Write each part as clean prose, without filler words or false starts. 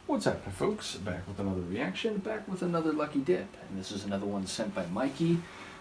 What's happening, folks? Back with another reaction, back with another Lucky Dip. And this is another one sent by Mikey.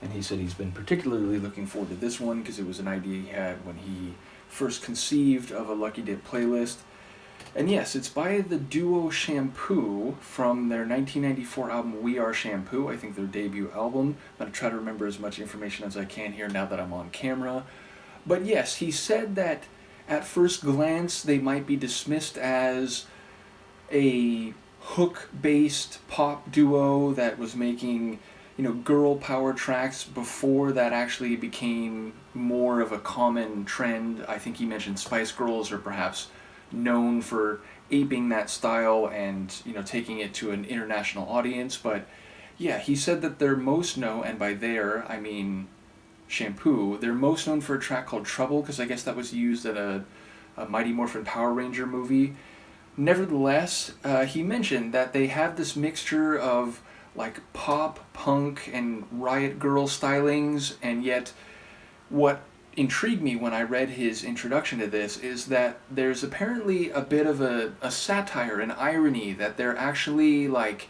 And he said he's been particularly looking forward to this one because it was an idea he had when he first conceived of a Lucky Dip playlist. And yes, it's by the duo Shampoo from their 1994 album We Are Shampoo, I think their debut album. I'm going to try to remember as much information as I can here now that I'm on camera. But yes, he said that at first glance they might be dismissed as a hook-based pop duo that was making, girl power tracks before that actually became more of a common trend. I think he mentioned Spice Girls are perhaps known for aping that style and, taking it to an international audience. But yeah, he said that they're most known, and by there I mean Shampoo, they're most known for a track called Trouble, because I guess that was used at a Mighty Morphin Power Ranger movie. Nevertheless, he mentioned that they have this mixture of like pop, punk, and riot girl stylings, and yet what intrigued me when I read his introduction to this is that there's apparently a bit of a satire, an irony, that they're actually like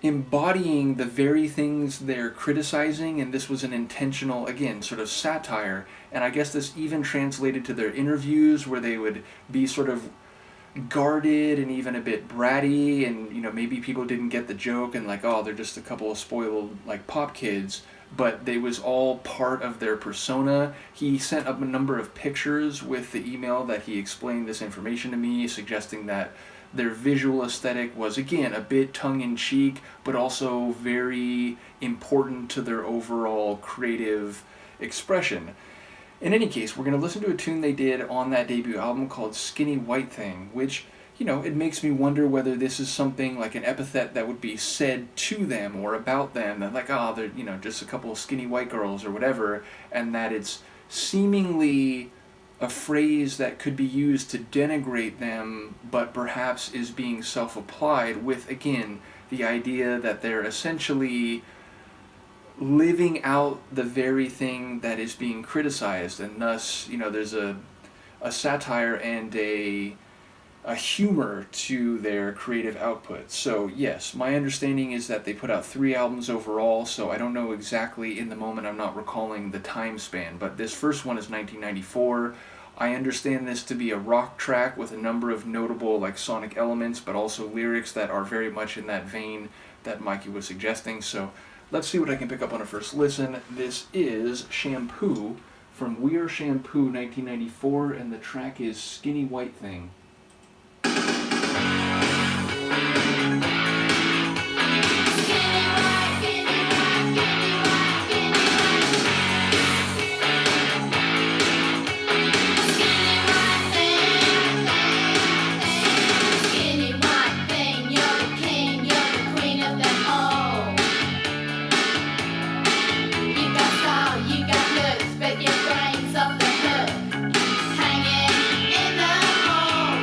embodying the very things they're criticizing, and this was an intentional, again, sort of satire. And I guess this even translated to their interviews where they would be sort of guarded and even a bit bratty, and maybe people didn't get the joke and like, oh, they're just a couple of spoiled like pop kids, but they was all part of their persona. He sent up a number of pictures with the email that he explained this information to me, suggesting that their visual aesthetic was, again, a bit tongue-in-cheek, but also very important to their overall creative expression. In any case, we're going to listen to a tune they did on that debut album called Skinny White Thing, which, it makes me wonder whether this is something like an epithet that would be said to them or about them, that like, oh, they're, just a couple of skinny white girls or whatever, and that it's seemingly a phrase that could be used to denigrate them, but perhaps is being self-applied with, again, the idea that they're essentially living out the very thing that is being criticized, and thus, there's a satire and a humor to their creative output. So yes, my understanding is that they put out 3 albums overall, so I don't know exactly in the moment, I'm not recalling the time span, but this first one is 1994. I understand this to be a rock track with a number of notable like sonic elements, but also lyrics that are very much in that vein that Mikey was suggesting. So let's see what I can pick up on a first listen. This is Shampoo from We Are Shampoo 1994, and the track is Skinny White Thing. But your brain's off the hook, hanging in the hole.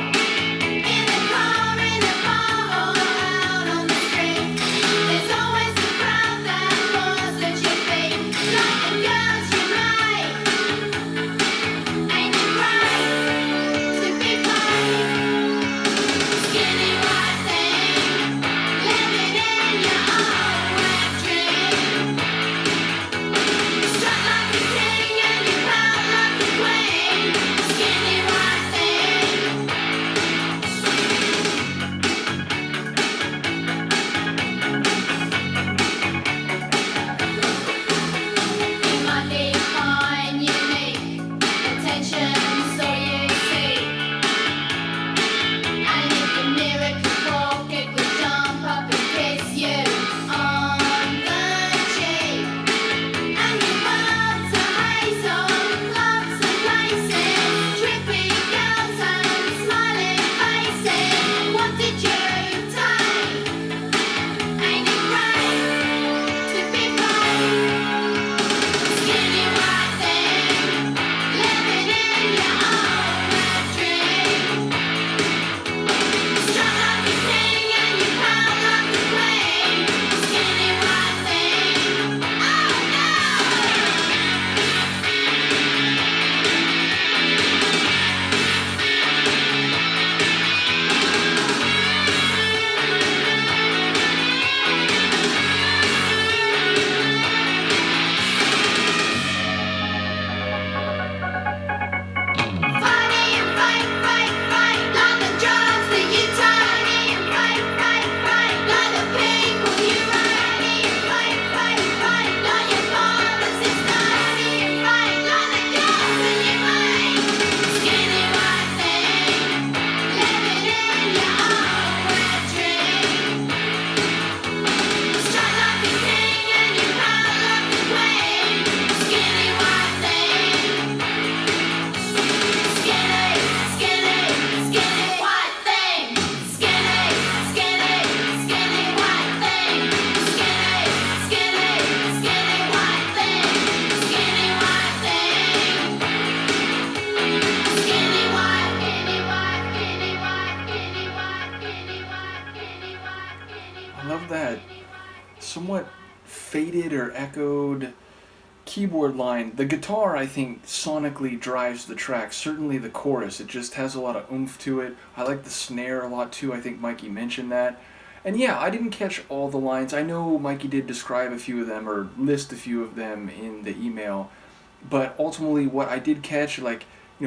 I love that somewhat faded or echoed keyboard line. The guitar, I think, sonically drives the track. Certainly the chorus. It just has a lot of oomph to it. I like the snare a lot too. I think Mikey mentioned that. And yeah, I didn't catch all the lines. I know Mikey did describe a few of them or list a few of them in the email. But ultimately, what I did catch, like,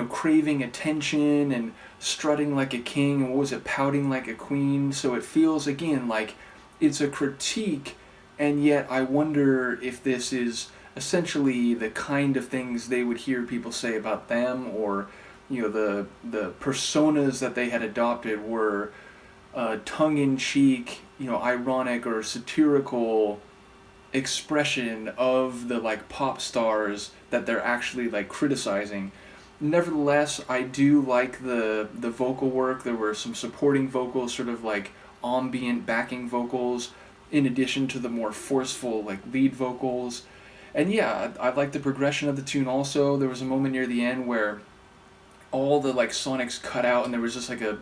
craving attention and strutting like a king, and what was it, pouting like a queen. So it feels, again, like it's a critique, and yet I wonder if this is essentially the kind of things they would hear people say about them, or the personas that they had adopted were tongue-in-cheek, ironic or satirical expression of the like pop stars that they're actually like criticizing. Nevertheless, I do like the vocal work. There were some supporting vocals, sort of like ambient backing vocals, in addition to the more forceful like lead vocals. And yeah, I like the progression of the tune also. There was a moment near the end where all the like sonics cut out and there was just like a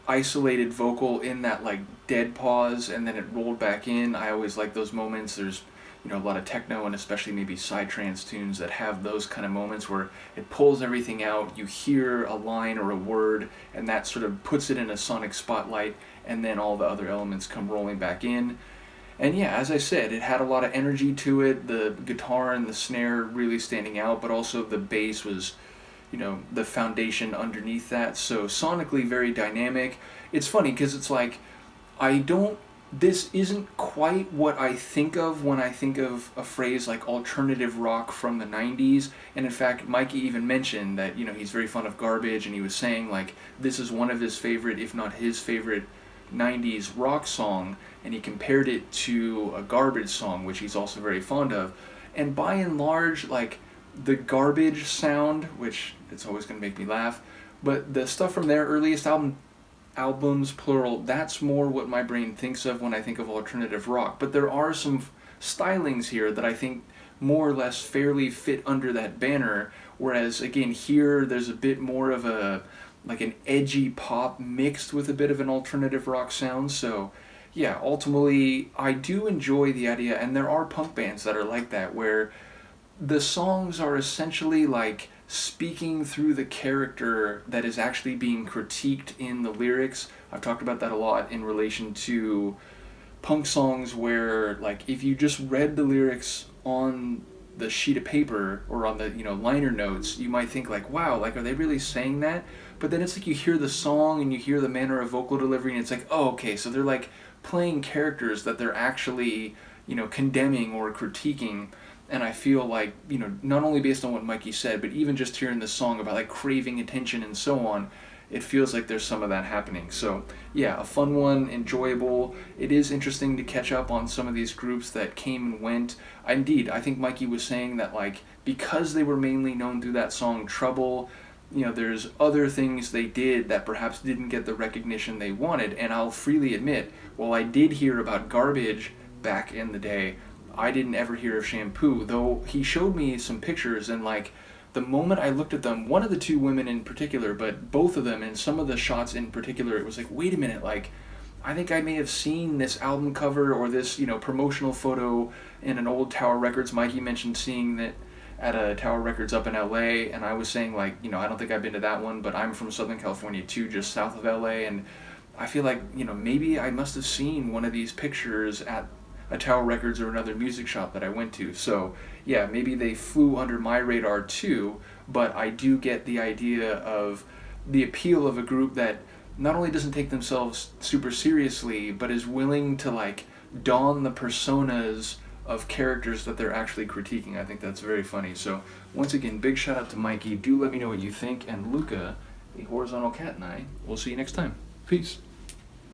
isolated vocal in that like dead pause, and then it rolled back in. I always like those moments. There's a lot of techno and especially maybe psytrance tunes that have those kind of moments where it pulls everything out, you hear a line or a word, and that sort of puts it in a sonic spotlight, and then all the other elements come rolling back in. And yeah, as I said, it had a lot of energy to it, the guitar and the snare really standing out, but also the bass was, the foundation underneath that. So sonically very dynamic. It's funny because it's like, this isn't quite what I think of when I think of a phrase like alternative rock from the 90s. And in fact, Mikey even mentioned that, he's very fond of Garbage, and he was saying like this is one of his favorite, if not his favorite, 90s rock song, and he compared it to a Garbage song, which he's also very fond of. And by and large, like the Garbage sound, which it's always going to make me laugh, but the stuff from their earliest albums, plural, that's more what my brain thinks of when I think of alternative rock. But there are some stylings here that I think more or less fairly fit under that banner, whereas again here there's a bit more of like an edgy pop mixed with a bit of an alternative rock sound. So yeah, ultimately I do enjoy the idea, and there are punk bands that are like that, where the songs are essentially like speaking through the character that is actually being critiqued in the lyrics. I've talked about that a lot in relation to punk songs where, like, if you just read the lyrics on the sheet of paper or on the, liner notes, you might think like, wow, like, are they really saying that? But then it's like you hear the song and you hear the manner of vocal delivery, and it's like, oh, okay, so they're like playing characters that they're actually, condemning or critiquing. And I feel like, not only based on what Mikey said, but even just hearing the song about like craving attention and so on, it feels like there's some of that happening. So yeah, a fun one, enjoyable. It is interesting to catch up on some of these groups that came and went. Indeed, I think Mikey was saying that like, because they were mainly known through that song Trouble, there's other things they did that perhaps didn't get the recognition they wanted. And I'll freely admit, while I did hear about Garbage back in the day, I didn't ever hear of Shampoo, though he showed me some pictures, and like the moment I looked at them, one of the two women in particular, but both of them, and some of the shots in particular, it was like, wait a minute, like I think I may have seen this album cover or this, promotional photo in an old Tower Records. Mikey mentioned seeing that at a Tower Records up in LA, and I was saying like, I don't think I've been to that one, but I'm from Southern California too, just south of LA, and I feel like, maybe I must have seen one of these pictures at a Tower Records or another music shop that I went to. So yeah, maybe they flew under my radar too, but I do get the idea of the appeal of a group that not only doesn't take themselves super seriously, but is willing to like don the personas of characters that they're actually critiquing. I think that's very funny. So once again, big shout out to Mikey. Do let me know what you think, and Luca, the horizontal cat, and I will see you next time. Peace.